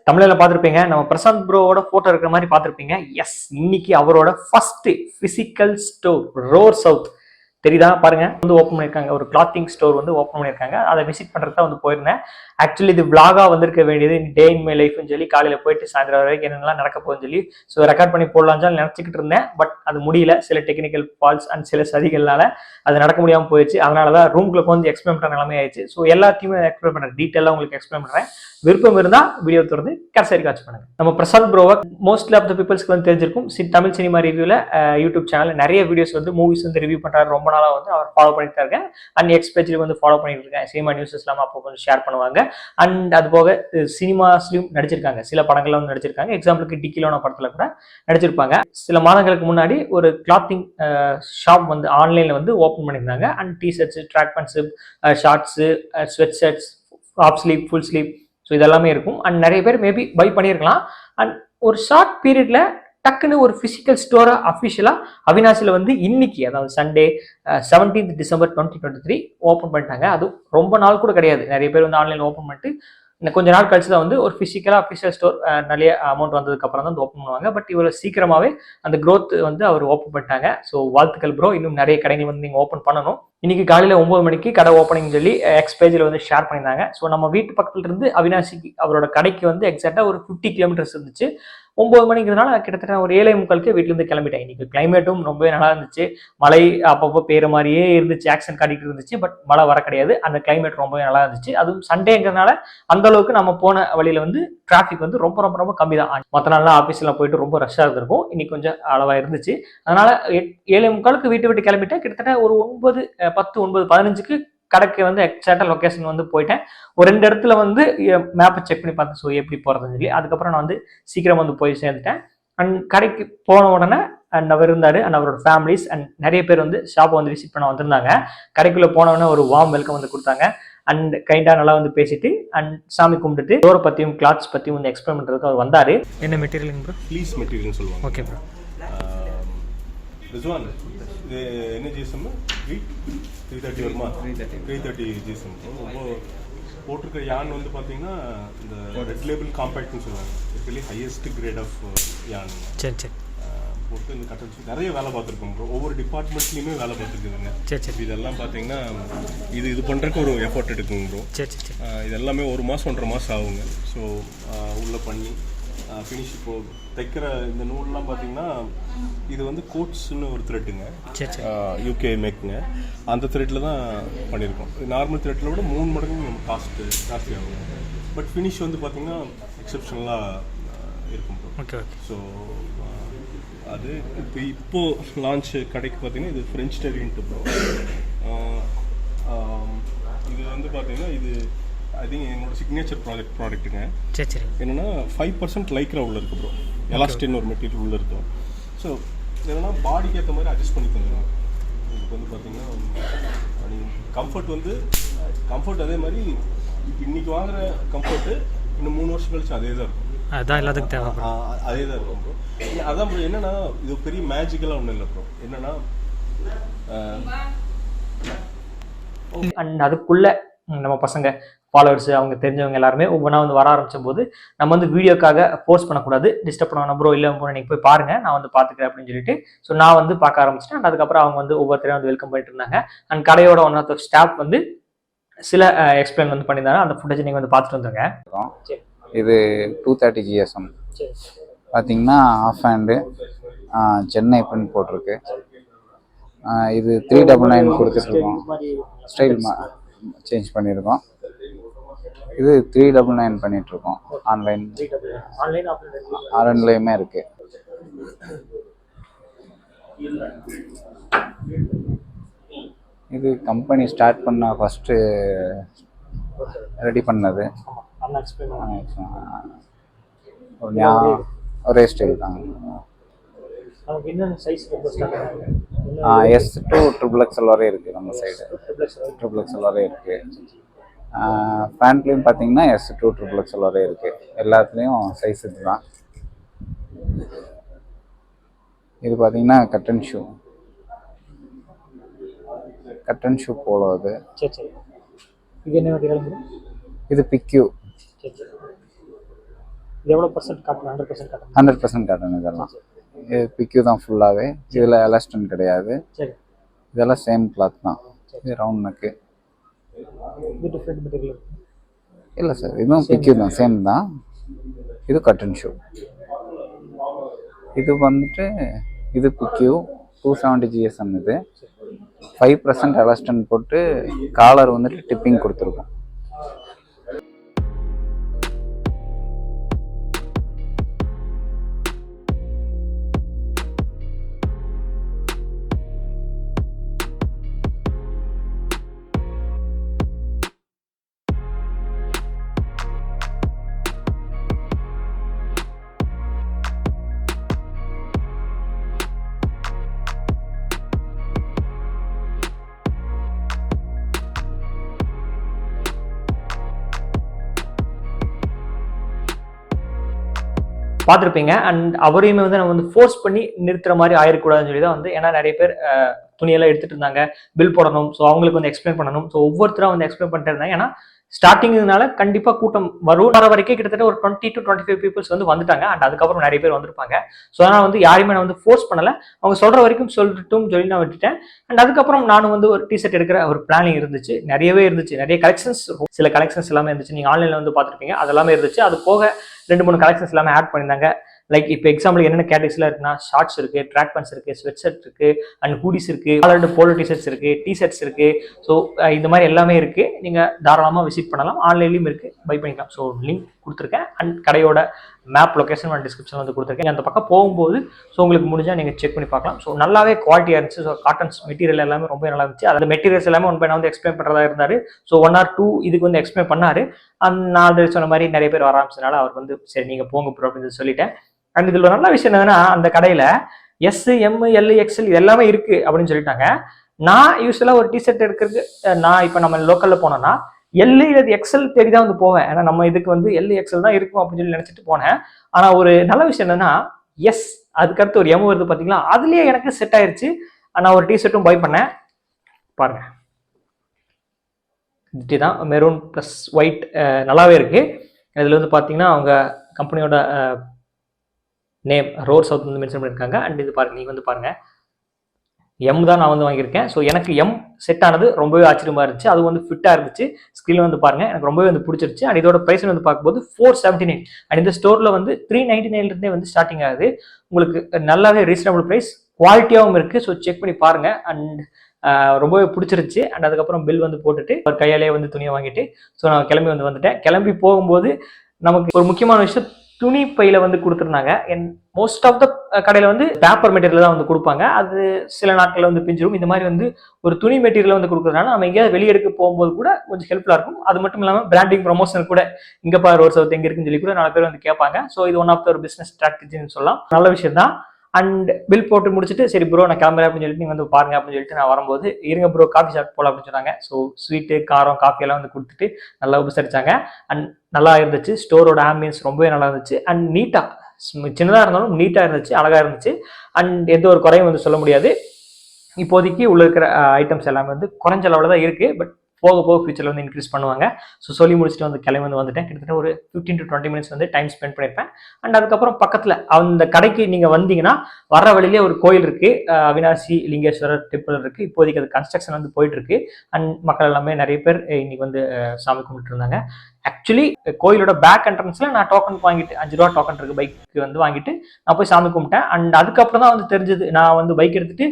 தமிழ்ல பார்த்துருப்பீங்க. நம்ம பிரசாந்த் ப்ரோவோட போட்டோ இருக்கிற மாதிரி பார்த்துருப்பீங்க. எஸ், இன்னைக்கு அவரோட first physical store roar south தெரியுதா பாருங்க வந்து ஓப்பன் பண்ணியிருக்காங்க. ஒரு கிளாத்திங் ஸ்டோர் வந்து ஓப்பன் பண்ணியிருக்காங்க. அதை விசிட் பண்ணுறதுக்கு வந்து போயிருந்தேன். ஆக்சுவலி இது விளாகா வந்திருக்க வேண்டியது டே இன் மை லைஃப்னு சொல்லி காலையில் போயிட்டு சாயந்தரம் வரைக்கும் என்னென்னலாம் நடக்க போகுதுன்னு சொல்லி ரெக்கார்ட் பண்ணி போடலாம்னு சொல்லி நினச்சிக்கிட்டு இருந்தேன். பட் அது முடியல, சில டெக்னிக்கல் ஃபால்ட்ஸ் அண்ட் சில சதிகள்னால அது நடக்க முடியாமல் போயிடுச்சு. அதனால தான் ரூம்குள்ள வந்து எக்ஸ்பிளைன் பண்ணுற நிலைமை ஆயிடுச்சு. எல்லாத்தையுமே எக்ஸ்பிளைன் பண்ணுறேன், டீட்டெயிலாக உங்களுக்கு எக்ஸ்பிளைன் பண்ணுறேன். விருப்பம் இருந்தால் வீடியோ தொடர்ந்து கடைசி வரைக்கும் வாட்ச் பண்ணுங்க. நம்ம பிரசாந்த் ப்ரோவை மோஸ்ட்லி ஆஃப் த பீப்புள்ஸ்க்கு வந்து தெரிஞ்சிருக்கும். தமிழ் சினிமா ரிவ்யூல யூடியூப் சேனல் நிறைய வீடியோஸ் வந்து மூவிஸ் வந்து ரிவ்யூ பண்றாரு. ரொம்ப நாளா வந்து அவர் ஃபாலோ பண்ணிட்டு இருக்கேன். அண்ட் எக்ஸ் பேஜ்ல வந்து ஃபாலோ பண்ணிட்டு இருக்கேன். சினிமா நியூஸ் எல்லாம் அப்போ கொஞ்சம் ஷேர் பண்ணுவாங்க. அண்ட் அது போக சினிமாஸ்லயும் நடிச்சிருக்காங்க, சில படங்கள்ல வந்து நடிச்சிருக்காங்க. எக்ஸாம்பிளுக்கு டிக்கிலோன படத்துல கூட நடிச்சிருப்பாங்க. சில மாதங்களுக்கு முன்னாடி ஒரு கிளாத்திங் ஷாப் வந்து ஆன்லைன்ல வந்து ஓப்பன் பண்ணியிருந்தாங்க. And T shirts, track pants, shorts, sweat shirts, half sleeve, full sleeve, இதெல்லாமே இருக்கும். அண்ட் நிறைய பேர் மேபி பை பண்ணியிருக்கலாம். அண்ட் ஒரு ஷார்ட் பீரியட்ல டக்குன்னு ஒரு பிசிக்கல் ஸ்டோரா அஃபிஷியலா அவினாசில வந்து இன்னைக்கு, அதாவது சண்டே 17 டிசம்பர் 2023 ஓப்பன் பண்ணிட்டாங்க. அது ரொம்ப நாள் கூட கிடையாது. நிறைய பேர் வந்து ஆன்லைன் ஓப்பன் பண்ணிட்டு கொஞ்ச நாள் கழிச்சு தான் வந்து ஒரு பிசிக்கலா அஃபிஷியல் ஸ்டோர் நிறைய அமௌண்ட் வந்ததுக்கு அப்புறம் தான் வந்து ஓப்பன் பண்ணுவாங்க. பட் இவ்வளவு சீக்கிரமாவே அந்த க்ரோத் வந்து அவர் ஓப்பன் பண்ணிட்டாங்க. வாழ்த்துக்கள் ப்ரோ, இன்னும் நிறைய கடைகள் வந்து நீங்க ஓப்பன் பண்ணணும். இன்னைக்கு காலையில 9 மணிக்கு கடை ஓப்பனிங் சொல்லி எக்ஸ் பேஜ்ல வந்து ஷேர் பண்ணியிருந்தாங்க. நம்ம வீட்டு பக்கத்துல இருந்து அவினாசிக்கு அவரோட கடைக்கு வந்து எக்ஸாக்டா ஒரு 50 கிலோமீட்டர்ஸ் இருந்துச்சு. 9 மணிங்கிறதுனால கிட்டத்தட்ட ஒரு 7:45 வீட்டுல இருந்து கிளம்பிட்டேன். இன்னைக்கு கிளைமேட்டும் ரொம்பவே நல்லா இருந்துச்சு. மழை அப்பப்போ பெய்யுற மாதிரியே இருந்துச்சு, ஆக்சன் காட்டிட்டு இருந்துச்சு. பட் மழை வர கிடையாது. அந்த கிளைமேட் ரொம்பவே நல்லா இருந்துச்சு. அதுவும் சண்டேங்கிறதுனால அந்த அளவுக்கு நம்ம போன வழியில வந்து டிராபிக் வந்து ரொம்ப ரொம்ப ரொம்ப கம்மி தான். மற்ற நாள்லாம் ஆஃபீஸ்ல போயிட்டு ரொம்ப ரஷ்ஷா இருந்திருக்கும். இன்னைக்கு கொஞ்சம் அளவா இருந்துச்சு. அதனால 7:45 வீட்டை விட்டு கிளம்பிட்டேன். கிட்டத்தட்ட ஒரு 9:10, 9:15 கடைக்கு வந்து எக்ஸாக்டா லொகேஷன் வந்து போயிட்டேன். ஒரு 2 இடத்துல வந்து மேப்பை செக் பண்ணி பார்த்தேன், எப்படி போறதுன்னு சொல்லி. அதுக்கப்புறம் நான் வந்து சீக்கிரம் வந்து போய் சேர்ந்துட்டேன். அண்ட் கடைக்கு போன உடனே அண்ட் அவர் இருந்தாரு, அண்ட் அவரோட ஃபேமிலிஸ் அண்ட் நிறைய பேர் வந்து ஷாப்பை வந்து விசிட் பண்ண வந்திருந்தாங்க. கடைக்குள்ள போன உடனே ஒரு வார்ம் வெல்கம் வந்து கொடுத்தாங்க. அண்ட் கைண்டா நல்லா வந்து பேசிட்டு அண்ட் சாமி கும்பிட்டுட்டு டோரை பத்தியும் கிளாத்ஸ் பத்தியும் வந்து எக்ஸ்பிளைன் பண்றதுக்கு அவர் வந்தாரு. என்ன மெட்டீரியல் ப்ரோ? ஃப்ளீஸ் மெட்டீரியல் சொல்லுவாங்க. Okay bro. இது என்ன ஜிஎஸ்எம்? 330 வருமா? 330 ஜிஎஸ்எம். ரொம்ப போட்டிருக்க யான் வந்து பார்த்தீங்கன்னா இந்த ரெட் லேபிள் காம்பேக்ட்னு சொல்லுவாங்க. ஆக்சுவலி ஹையஸ்ட் கிரேட் ஆஃப் யான். சரி சரி. போட்டு இந்த கட்டன்ஸ் நிறைய வேலை பார்த்துருக்கோம் ப்ரோ. ஒவ்வொரு டிபார்ட்மெண்ட்லேயுமே வேலை பார்த்துருக்குதுங்க. சரி சரி. இதெல்லாம் பார்த்தீங்கன்னா இது பண்ணுறதுக்கு ஒரு எஃபர்ட் எடுக்குங்க ப்ரோ. சரி சரி. இது எல்லாமே 1 மாதம் 1.5 மாதம் ஆகுங்க. ஸோ உள்ளே பண்ணி ஃபினிஷ் இப்போ தைக்கிற இந்த நூல்லாம் பார்த்தீங்கன்னா இது வந்து கோட்ஸ்ன்னு ஒரு த்ரெட்டுங்க. யூகே மேக்குங்க. அந்த த்ரெட்டில் தான் பண்ணியிருக்கோம். நார்மல் த்ரெட்டில் விட 3 மடங்கு நம்ம காஸ்ட்டு ஜாஸ்தி ஆகும். பட் ஃபினிஷ் வந்து பார்த்தீங்கன்னா எக்ஸப்ஷனலாக இருக்கும். ஓகே. ஸோ அது இப்போ லான்ச் கடைக்கு பார்த்தீங்கன்னா இது ஃப்ரெஞ்ச் டெரியன்ட்டு ப்ரோ. இது வந்து பார்த்தீங்கன்னா இது ஐ திங்க் என்னோட சிக்னேச்சர் ப்ராடக்ட்டுங்க. சரி சரி. என்னென்னா 5% லைக்ரா உள்ள இருக்குது ப்ரோ. எலாஸ்டின் ஒரு மெட்டீரியல் உள்ளே இருக்கும். ஸோ என்னென்னா பாடிக்கு ஏற்ற மாதிரி அட்ஜஸ்ட் பண்ணி தந்துடுவோம். இதுக்கு வந்து பார்த்தீங்கன்னா கம்ஃபர்ட் அதே மாதிரி இன்னைக்கு வாங்குற கம்ஃபர்ட்டு இன்னும் 3 வருஷம் கழிச்சு அதே தான் இருக்கும். அதான் எல்லாத்துக்கும் தேவை. அதே தான் இருக்கும் ப்ரோ. அதான் ப்ரோ. என்னென்னா இது பெரிய மேஜிக்கலாக ஒன்றும் இல்லை ப்ரோ. என்னென்னா அண்ட் அதுக்குள்ள நம்ம பசங்க ஃபாலோவர்ஸ் அவங்க தெரிஞ்சவங்க எல்லாருமே ஒவ்வொன்றா வந்து வர ஆரம்பிச்சும் போது நம்ம வந்து வீடியோக்காக போஸ்ட் பண்ணக்கூடாது, டிஸ்டர்ப் பண்ணணும். ப்ரோ இல்லை ப்ரோ நீங்கள் போய் பாருங்க, நான் வந்து பார்த்துக்கிறேன் அப்படின்னு சொல்லிட்டு நான் வந்து பார்க்க ஆரம்பிச்சிட்டேன். அண்ட் அதுக்கப்புறம் அவங்க வந்து ஒவ்வொருத்தரையும் வந்து வெல்கம் பண்ணிட்டு இருந்தாங்க. அண்ட் கடையோட ஒன் ஆஃப் த ஸ்டாஃப் வந்து சில எக்ஸ்பிளைன் வந்து பண்ணியிருந்தாங்க. அந்த ஃபுட்டேஜ் நீங்கள் வந்து பார்த்துட்டு வந்துருங்க. இது 230 ஜிஎஸ்எம் பார்த்தீங்கன்னா ஆஃப் ஹேண்டு சென்னை பிரிண்ட் போட்டிருக்கு. இது 399 கொடுத்துட்ருக்கோம். ஸ்டைல் சேஞ்ச் பண்ணியிருக்கோம். இது 399 பண்ணிகிட்ருக்கோம். ஆன்லைன்லேயுமே இருக்குது. இது கம்பெனி ஸ்டார்ட் பண்ண ஃபஸ்ட்டு ரெடி பண்ணது. ஒரே ஸ்டைல் தான். S2 XXL வரை இருக்குது. நம்ம சைடு XXL வரை இருக்குது. பேண்ட்லேயும் பார்த்தீங்கன்னா S2 XXL வரை இருக்குது. எல்லாத்துலேயும் சைஸ் இதுதான். இது பார்த்தீங்கன்னா கட்டன் ஷூ போலோ. அது இது பிக்யூ. எவ்வளோ பர்சன்ட் காட்டன்? 100% காட்டன். 100% காட்டன். இதெல்லாம் இது பிக்யூ தான் ஃபுல்லாகவே. இதில் எலாஸ்டன் கிடையாது. சரி. இதெல்லாம் சேம் கிளாத் தான். இது ரவுண்ட் நெக்கு. இது டிஃப்ரெண்ட் மெட்டீரியல் இல்லை சார், இதுவும் பிக்யூ தான், சேம் தான். இது கட்டன் ஷூ. இது வந்துட்டு இது பிக்யூ 270 GSM. இது 5% எலாஸ்டன் போட்டு காலர் வந்துட்டு டிப்பிங் கொடுத்துருக்கோம். பார்த்துருப்பீங்க. அண்ட் அவரையுமே வந்து நம்ம வந்து ஃபோர்ஸ் பண்ணி நிறுத்துற மாதிரி ஆயிடக்கூடாதுன்னு சொல்லி தான் வந்து, ஏன்னா நிறைய பேர் துணியெல்லாம் எடுத்துட்டு இருந்தாங்க, பில் போடணும், ஸோ அவங்களுக்கு வந்து எக்ஸ்பிளைன் பண்ணணும். ஸோ ஒவ்வொருத்தரும் வந்து எக்ஸ்பிளைன் பண்ணிட்டு இருந்தாங்க. ஏன்னா ஸ்டார்டிங்னால கண்டிப்பா கூட்டம் வரும். வர வரைக்கும் கிட்டத்தட்ட ஒரு 20 to 25 பீப்புள்ஸ் வந்து வந்துட்டாங்க. அண்ட் அதுக்கப்புறம் நிறைய பேர் வந்திருப்பாங்க. ஸோ அதனால வந்து யாரையுமே நான் வந்து ஃபோர்ஸ் பண்ணல, அவங்க சொல்ற வரைக்கும் சொல்லட்டும் சொல்லி நான் விட்டுட்டேன். அண்ட் அதுக்கப்புறம் நானும் வந்து ஒரு டிஷர்ட் எடுக்கிற ஒரு பிளானிங் இருந்துச்சு, நிறையவே இருந்துச்சு, நிறைய கலெக்ஷன்ஸ், சில கலெக்ஷன்ஸ் எல்லாமே இருந்துச்சு. நீங்க ஆன்லைன்ல வந்து பார்த்துருப்பீங்க, அதெல்லாமே இருந்துச்சு. அது போக 2-3 கலெக்ஷன்ஸ் எல்லாமே ஆட் பண்ணியிருந்தாங்க. லைக் இப்போ எக்ஸாம்பிள் என்னென்ன கேட்டகரிஸ்லாம் இருக்குன்னா, ஷார்ட்ஸ் இருக்கு, ட்ராக் பேண்ட்ஸ் இருக்கு, ஸ்வெட் ஷர்ட் இருக்கு, அண்ட் ஹூடிஸ் இருக்கு, காலர்டு போலோ டிஷர்ட்ஸ் இருக்கு, டிஷர்ட்ஸ் இருக்கு. ஸோ இந்த மாதிரி எல்லாமே இருக்கு. நீங்க தாராளமாக விசிட் பண்ணலாம். ஆன்லைன்லயும் இருக்கு, பை பண்ணிக்கலாம். ஸோ லிங்க் கொடுத்துருக்கேன். அண்ட் கடையோட மேப் லொகேஷன் அண்ட் டிஸ்கிரிப்ஷன் வந்து கொடுத்துருக்கேன். அந்த பக்கம் போகும்போது ஸோ உங்களுக்கு முடிஞ்சா நீங்க செக் பண்ணி பார்க்கலாம். ஸோ நல்லாவே குவாலிட்டியா இருந்துச்சு. ஸோ காட்டன்ஸ் மெட்டீரியல் எல்லாமே ரொம்ப நல்லா இருந்துச்சு. அந்த மெட்டீரியல்ஸ் எல்லாமே ஒன் பை நான் வந்து எக்ஸ்பிளைன் பண்றதா இருந்தாரு. ஸோ 1 or 2 இதுக்கு வந்து எக்ஸ்பிளைன் பண்ணாரு. அண்ட் நான் சொன்ன மாதிரி நிறைய பேர் வர ஆரம்பிச்சதுனால அவர் வந்து சரி நீங்க போங்க ப்ரோ அப்படின்னு சொல்லிட்டேன். அண்ட் இதுல நல்ல விஷயம் என்னன்னா, அந்த கடையில S, M, L, XL இது எல்லாமே இருக்கு அப்படின்னு சொல்லிட்டாங்க. நான் யூஸ்வலா ஒரு டிஷர்ட் எடுக்கிறது, நான் இப்போ நம்ம லோக்கல்ல போனோம்னா எல் இல்லது எக்ஸல் தேடி தான் வந்து போவேன். ஏன்னா நம்ம இதுக்கு வந்து எல் எக்ஸல் தான் இருக்கும் அப்படின்னு சொல்லி நினைச்சிட்டு போனேன். ஆனா ஒரு நல்ல விஷயம் என்னன்னா, எஸ் அதுக்கடுத்து ஒரு எம் வருது பாத்தீங்களா, அதுலயே எனக்கு செட் ஆயிருச்சு. நான் ஒரு டிஷர்ட்டும் பை பண்ணேன். பாருங்க, இதுதான் மெரூன் பிளஸ் ஒயிட், நல்லாவே இருக்கு. இதுல வந்து பாத்தீங்கன்னா அவங்க கம்பெனியோட நேம் ரோர் சவுத் வந்து மென்ஷன் பண்ணியிருக்காங்க. அண்ட் இது பாருங்க, நீங்க வந்து பாருங்க, எம் தான் நான் வந்து வாங்கியிருக்கேன். ஸோ எனக்கு எம் செட் ஆனது ரொம்பவே ஆச்சரியமா இருந்துச்சு. அது வந்து ஃபிட்டா இருந்துச்சு. ஸ்கிரீன் வந்து பாருங்க, எனக்கு ரொம்பவே வந்து பிடிச்சிருச்சு. அண்ட் இதோட பிரைஸ் வந்து பார்க்கும்போது 479. அண்ட் இந்த ஸ்டோர்ல வந்து 399 இருந்தே வந்து ஸ்டார்டிங் ஆகுது. உங்களுக்கு நல்லாவே ரீசனபிள் பிரைஸ், குவாலிட்டியாகவும் இருக்கு. ஸோ செக் பண்ணி பாருங்க. அண்ட் ரொம்பவே பிடிச்சிருச்சு. அண்ட் அதுக்கப்புறம் பில் வந்து போட்டுட்டு ஒரு கையாலே வந்து துணியை வாங்கிட்டு ஸோ நான் கிளம்பி வந்துட்டேன். கிளம்பி போகும்போது நமக்கு ஒரு முக்கியமான விஷயம், துணி பையில வந்து கொடுத்துருந்தாங்க. மோஸ்ட் ஆஃப் த கடையில வந்து பேப்பர் மெட்டீரியல் தான் வந்து கொடுப்பாங்க. அது சில நாட்கள்ல வந்து பிஞ்சிரும். இந்த மாதிரி வந்து ஒரு துணி மெட்டீரியல் வந்து கொடுக்குறதுனால நம்ம எங்கேயாவது வெளியெடுக்க போகும்போது கூட கொஞ்சம் ஹெல்ப்ஃபுல்லா இருக்கும். அது மட்டும் இல்லாம பிராண்டிங் ப்ரொமோஷன் கூட, இங்க பாரு ரோர் சவுத் எங்க இருக்குன்னு சொல்லி கூட 4 பேர் வந்து கேட்பாங்க. ஸோ இது ஒன் ஆஃப் த ஒரு பிசினஸ் ஸ்ட்ராட்டஜின்னு சொல்லலாம். நல்ல விஷயம் தான். அண்ட் பில் போட்டு முடிச்சுட்டு சரி ப்ரோ நான் கிளம்புறேன் அப்படின்னு சொல்லிட்டு நீங்க வந்து பாருங்க அப்படின்னு சொல்லிட்டு நான் வரும்போது, இருங்க ப்ரோ காஃபி ஷாப் போலாம் அப்படின்னு சொன்னாங்க. ஸோ ஸ்வீட்டு, காரம், காஃபி எல்லாம் வந்து கொடுத்துட்டு நல்லா உபசரிச்சாங்க. அண்ட் நல்லா இருந்துச்சு. ஸ்டோரோட ஆம்பியன்ஸ் ரொம்பவே நல்லா இருந்துச்சு. அண்ட் நீட்டா, சின்னதாக இருந்தாலும் நீட்டா இருந்துச்சு, அழகா இருந்துச்சு. அண்ட் எந்த ஒரு குறையும் வந்து சொல்ல முடியாது. இப்போதைக்கு உள்ள இருக்கிற ஐட்டம்ஸ் எல்லாமே வந்து குறைஞ்ச அளவில் தான் இருக்கு. பட் போக போக ஃபியூச்சரில் வந்து இன்க்ரீஸ் பண்ணுவாங்க. ஸோ சொல்லி முடிச்சுட்டு வந்து கிளம்பி வந்துட்டேன். கிட்டத்தட்ட ஒரு 15 to 20 மினிட்ஸ் வந்து டைம் ஸ்பெண்ட் பண்ணியிருப்பேன். அண்ட் அதுக்கப்புறம் பக்கத்தில் அந்த கடைக்கு நீங்கள் வந்தீங்கன்னா வர வழியிலே ஒரு கோயில் இருக்கு, அவினாசி லிங்கேஸ்வரர் டெம்பிள் இருக்கு. இப்போதைக்கு அது கன்ஸ்ட்ரக்ஷன் வந்து போயிட்டு இருக்கு. அண்ட் மக்கள் எல்லாமே நிறைய பேர் இன்னைக்கு வந்து சாமி கும்பிட்டு இருந்தாங்க. ஆக்சுவலி கோயிலோட பேக் என்ட்ரன்ஸ்ல நான் டோக்கன் வாங்கிட்டு, 5 ரூபா டோக்கன் இருக்கு, பைக்கு வந்து வாங்கிட்டு நான் போய் சாமி கும்பிட்டேன். அண்ட் அதுக்கப்புறம் தான் வந்து தெரிஞ்சது, நான் வந்து பைக் எடுத்துட்டு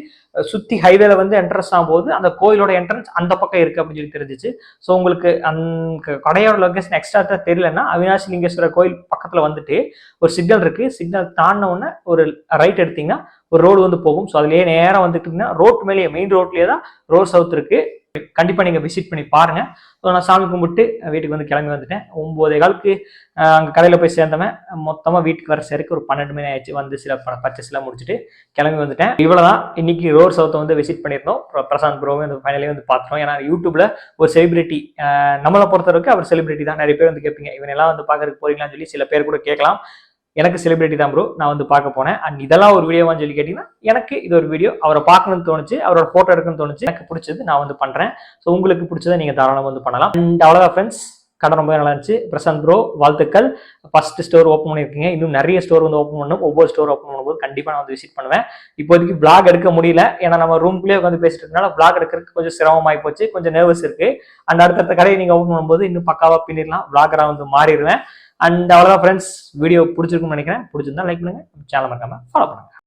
சுத்தி ஹைவேல வந்து என்ட்ரன்ஸ் ஆகும்போது அந்த கோயிலோட என்ட்ரன்ஸ் அந்த பக்கம் இருக்கு அப்படின்னு சொல்லி தெரிஞ்சிச்சு. ஸோ உங்களுக்கு அந்த கடையோட லொகேஷன் எக்ஸ்ட்ரா தெரியலன்னா, அவினாசி லிங்கேஸ்வரர் கோயில் பக்கத்துல வந்துட்டு ஒரு சிக்னல் இருக்கு. சிக்னல் தாண்டின உடனே ஒரு ரைட் எடுத்தீங்கன்னா ஒரு ரோடு வந்து போகும். ஸோ அதுலயே நேரம் வந்துட்டீங்கன்னா ரோட் மேலேயே, மெயின் ரோட்லயே தான் ரோட் சவுத் இருக்கு. கண்டிப்பா நீங்க விசிட் பண்ணி பாருங்க. ஸோ நான் சாமி கும்பிட்டு வீட்டுக்கு வந்து கிளம்பி வந்துட்டேன். 9:15 அங்கே கடையில் போய் சேர்ந்தவன் மொத்தமாக வீட்டுக்கு வர சரிக்கு ஒரு 12 மணி ஆயிடுச்சு. வந்து சில பர்ச்சேஸ் எல்லாம் முடிச்சுட்டு கிளம்பி வந்துட்டேன். இவ்வளவுதான் இன்னைக்கு ரோர் சவுத்தை வந்து விசிட் பண்ணியிருந்தோம். பிரசாந்த் ப்ரோவை வந்து ஃபைனலி வந்து பார்த்துட்டோம். ஏன்னா யூடியூப்ல ஒரு செலிபிரிட்டி, நம்மளை பொறுத்தவரைக்கும் அவர் செலிபிரிட்டி தான். நிறைய பேர் வந்து கேட்பீங்க, இவனெல்லாம் வந்து பார்க்கறதுக்கு போறீங்களான்னு சொல்லி சில பேர் கூட கேட்கலாம். எனக்கு செலிபிரிட்டி தான் ப்ரோ, நான் வந்து பார்க்க போனேன். அண்ட் இதெல்லாம் ஒரு வீடியோவான்னு சொல்லி கேட்டீங்கன்னா, எனக்கு இது ஒரு வீடியோ, அவரை பார்க்கணும்னு தோணுச்சு, அவரோட போட்டோ எடுக்கணும்னு தோணுச்சு, எனக்கு பிடிச்சது நான் வந்து பண்றேன். ஸோ உங்களுக்கு பிடிச்சதை நீங்க தாராளமாக வந்து பண்ணலாம். அண்ட் அவ்வளோதான் ஃப்ரெண்ட்ஸ், கடை ரொம்ப நல்லா இருந்துச்சு. பிரசாந்த் ப்ரோ வாழ்த்துக்கள். ஃபர்ஸ்ட் ஸ்டோர் ஓப்பன் பண்ணியிருக்கீங்க, இன்னும் நிறைய ஸ்டோர் வந்து ஓப்பன் பண்ணணும். ஒவ்வொரு ஸ்டோர் ஓப்பன் பண்ணும்போது கண்டிப்பாக நான் வந்து விசிட் பண்ணுவேன். இப்போதைக்கு பிளாக் எடுக்க முடியல, ஏன்னா நம்ம ரூம்குள்ளேயே உட்காந்து பேசிட்டு இருக்கனால பிளாக் எடுக்கிறதுக்கு கொஞ்சம் சிரமமாகி போச்சு, கொஞ்சம் நர்வஸ் இருக்கு. அண்ட் அடுத்த கடையை நீங்கள் ஓப்பன் பண்ணும்போது இன்னும் பக்காவாக பின்னிடலாம், பிளாகராக வந்து மாறிடுவேன். அண்ட் அவ்வளோதான் ஃப்ரெண்ட்ஸ், வீடியோ பிடிச்சிருக்குன்னு நினைக்கிறேன். பிடிச்சிருந்தா லைக் பண்ணுங்க, சேனல் மறக்காம ஃபாலோ பண்ணுங்க.